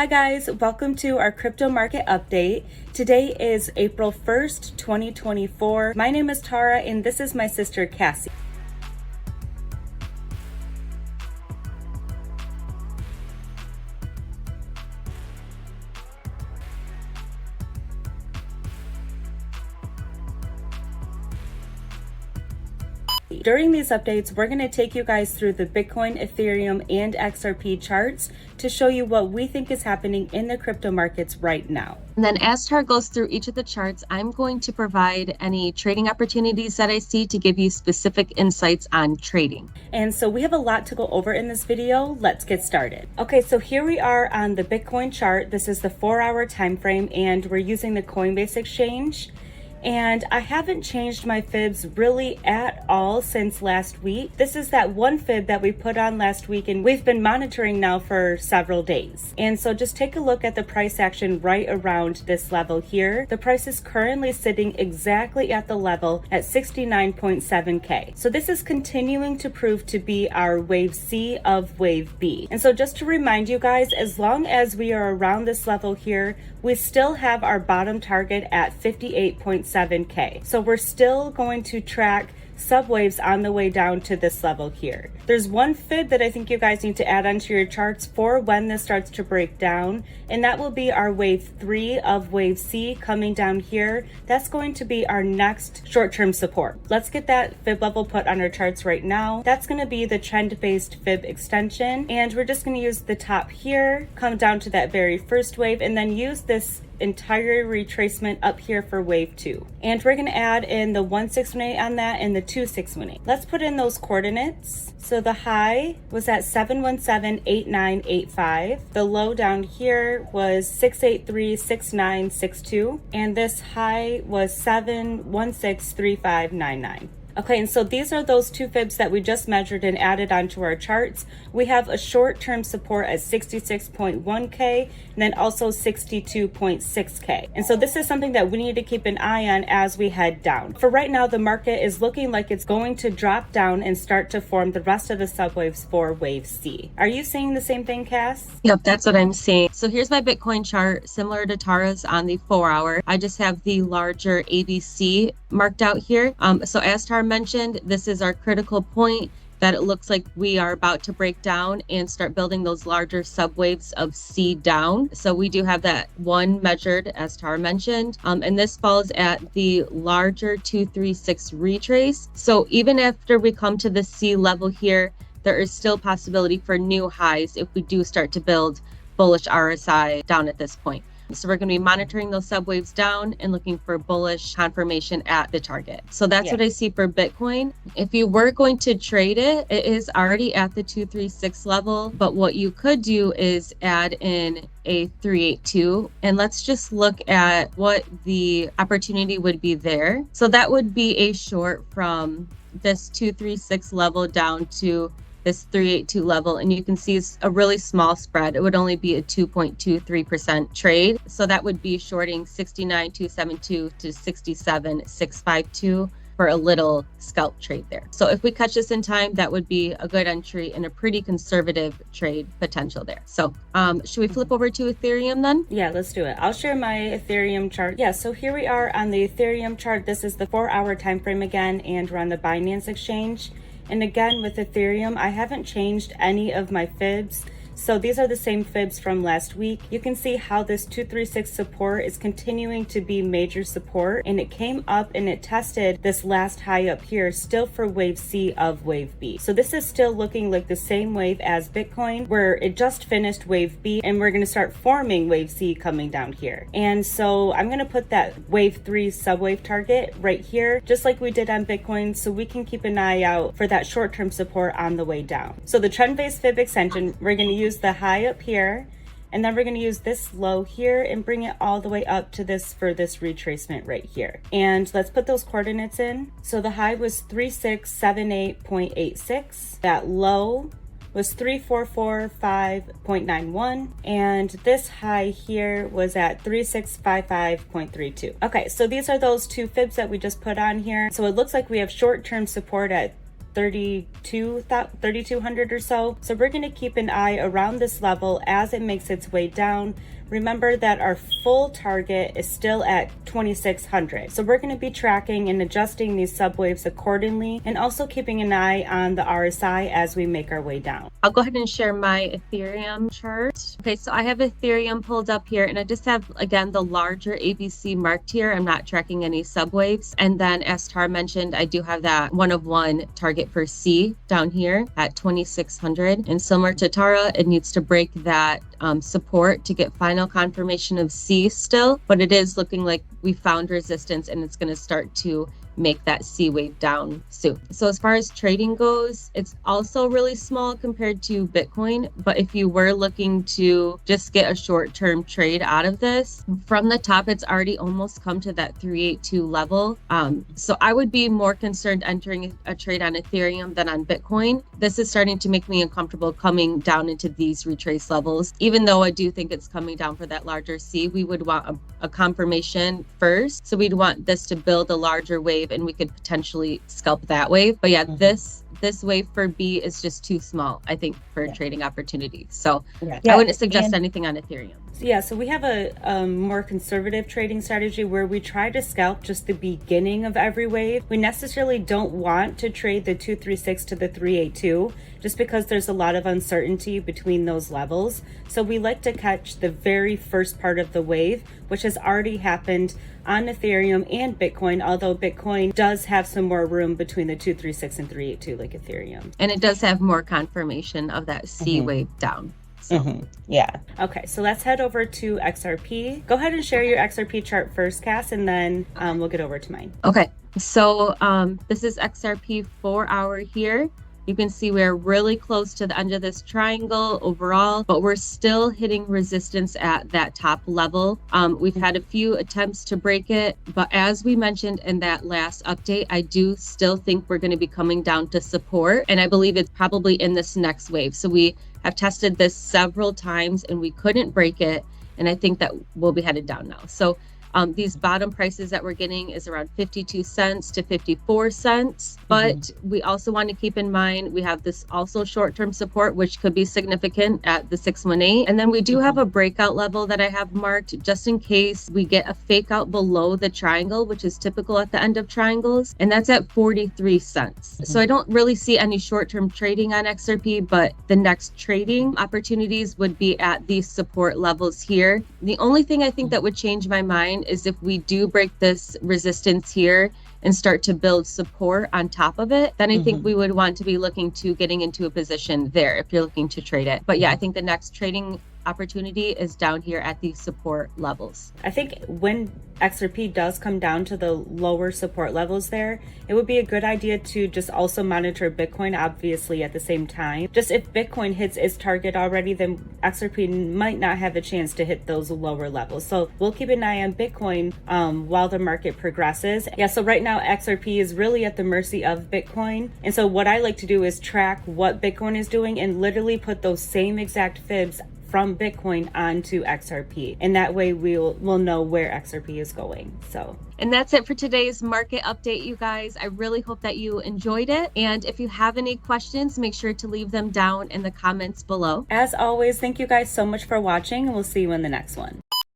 Hi guys, welcome to our crypto market update. Today is April 1st, 2024. My name is Tara and this is my sister Casi. During these updates, we're going to take you guys through the Bitcoin, Ethereum, and XRP charts to show you what we think is happening in the crypto markets right now. And then as Tara goes through each of the charts, I'm going to provide any trading opportunities that I see to give you specific insights on trading. And so we have a lot to go over in this video. Let's get started. Okay, so here we are on the Bitcoin chart. This is the 4-hour time frame, and we're using the Coinbase exchange. And I haven't changed my fibs really at all since last week. This is that one fib that we put on last week and we've been monitoring now for several days. And so just take a look at the price action right around this level here. The price is currently sitting exactly at the level at 69.7K. So this is continuing to prove to be our wave C of wave B. And so just to remind you guys, as long as we are around this level here, we still have our bottom target at 58.7K. So we're still going to track subwaves on the way down to this level here. There's one fib that I think you guys need to add onto your charts for when this starts to break down, and that will be our wave 3 of wave C coming down here. That's going to be our next short-term support. Let's get that fib level put on our charts right now. That's going to be the trend-based fib extension, and we're just going to use the top here, come down to that very first wave, and then use this entire retracement up here for wave 2. And we're going to add in the 1618 on that and the 2618. Let's put in those coordinates. So the high was at 717.8985. The low down here was 683.6962. And this high was 716.3599. Okay, and so these are those two fibs that we just measured and added onto our charts. We have a short-term support at 66.1K and then also 62.6K. And so this is something that we need to keep an eye on as we head down. For right now, the market is looking like it's going to drop down and start to form the rest of the subwaves for wave C. Are you seeing the same thing, Cass? Yep, that's what I'm seeing. So here's my Bitcoin chart, similar to Tara's on the 4-hour. I just have the larger ABC marked out here. So as Tara mentioned, this is our critical point that it looks like we are about to break down and start building those larger subwaves of C down. So we do have that one measured, as Tara mentioned, and this falls at the larger 236 retrace. So even after we come to the C level here, there is still possibility for new highs if we do start to build bullish RSI down at this point. So we're going to be monitoring those subwaves down and looking for bullish confirmation at the target. So that's what I see for Bitcoin. If you were going to trade it, it is already at the 236 level. But what you could do is add in a 382. And let's just look at what the opportunity would be there. So that would be a short from this 236 level down to this 382 level, and you can see it's a really small spread. It would only be a 2.23% trade. So that would be shorting 69.272 to 67.652 for a little scalp trade there. So if we catch this in time, that would be a good entry and a pretty conservative trade potential there. So should we flip over to Ethereum then? Yeah, let's do it. I'll share my Ethereum chart. Yeah, so here we are on the Ethereum chart. This is the 4-hour time frame again, and we're on the Binance exchange. And again, with Ethereum, I haven't changed any of my fibs. So these are the same fibs from last week. You can see how this 236 support is continuing to be major support, and it came up and it tested this last high up here still for wave C of wave B. So this is still looking like the same wave as Bitcoin, where it just finished wave B and we're going to start forming wave C coming down here. And so I'm going to put that wave 3 subwave target right here, just like we did on Bitcoin, so we can keep an eye out for that short-term support on the way down. So the trend-based fib extension, we're going to use the high up here, and then we're going to use this low here and bring it all the way up to this for this retracement right here. And let's put those coordinates in. So the high was 3678.86. That low was 3445.91, and this high here was at 3655.32. Okay, so these are those two fibs that we just put on here. So it looks like we have short-term support at 3,200 or so. So we're going to keep an eye around this level as it makes its way down. Remember that our full target is still at 2,600. So we're going to be tracking and adjusting these subwaves accordingly, and also keeping an eye on the RSI as we make our way down. I'll go ahead and share my Ethereum chart. Okay, so I have Ethereum pulled up here, and I just have, again, the larger ABC marked here. I'm not tracking any subwaves. And then as Tara mentioned, I do have that 1 of 1 target for C down here at 2,600. And similar to Tara, it needs to break that support to get final confirmation of C still, but it is looking like we found resistance and it's going to start to make that C wave down soon. So as far as trading goes, it's also really small compared to Bitcoin. But if you were looking to just get a short-term trade out of this, from the top, it's already almost come to that 382 level. So I would be more concerned entering a trade on Ethereum than on Bitcoin. This is starting to make me uncomfortable coming down into these retrace levels. Even though I do think it's coming down for that larger C, we would want a confirmation first. So we'd want this to build a larger wave and we could potentially scalp that wave. But yeah, this wave for B is just too small, I think, for a trading opportunity. So I wouldn't suggest anything on Ethereum. Yeah, so we have a more conservative trading strategy where we try to scalp just the beginning of every wave. We necessarily don't want to trade the 236 to the 382 just because there's a lot of uncertainty between those levels. So we like to catch the very first part of the wave, which has already happened on Ethereum and Bitcoin, although Bitcoin does have some more room between the 236 and 382 like Ethereum. And it does have more confirmation of that C wave down. So. Yeah. Okay, so let's head over to XRP. Go ahead and share your XRP chart first, Cass, and then we'll get over to mine. Okay, so this is XRP 4-hour here. You can see we're really close to the end of this triangle overall, but we're still hitting resistance at that top level. We've had a few attempts to break it, but as we mentioned in that last update, I do still think we're going to be coming down to support, and I believe it's probably in this next wave. So we have tested this several times and we couldn't break it, and I think that we'll be headed down now. So these bottom prices that we're getting is around 52 cents to 54 cents. But we also want to keep in mind, we have this also short-term support, which could be significant at the 618. And then we do have a breakout level that I have marked just in case we get a fake out below the triangle, which is typical at the end of triangles. And that's at 43 cents. So I don't really see any short-term trading on XRP, but the next trading opportunities would be at these support levels here. The only thing I think that would change my mind is if we do break this resistance here and start to build support on top of it, then I think we would want to be looking to getting into a position there if you're looking to trade it. But yeah, I think the next trading opportunity is down here at these support levels. I think when XRP does come down to the lower support levels there, it would be a good idea to just also monitor Bitcoin, obviously, at the same time. Just if Bitcoin hits its target already, then XRP might not have a chance to hit those lower levels. So we'll keep an eye on Bitcoin while the market progresses. Yeah, so right now XRP is really at the mercy of Bitcoin. And so what I like to do is track what Bitcoin is doing and literally put those same exact fibs from Bitcoin onto XRP, and that way we'll know where XRP is going. And that's it for today's market update, you guys. I really hope that you enjoyed it, and if you have any questions, make sure to leave them down in the comments below. As always, thank you guys so much for watching, and we'll see you in the next one.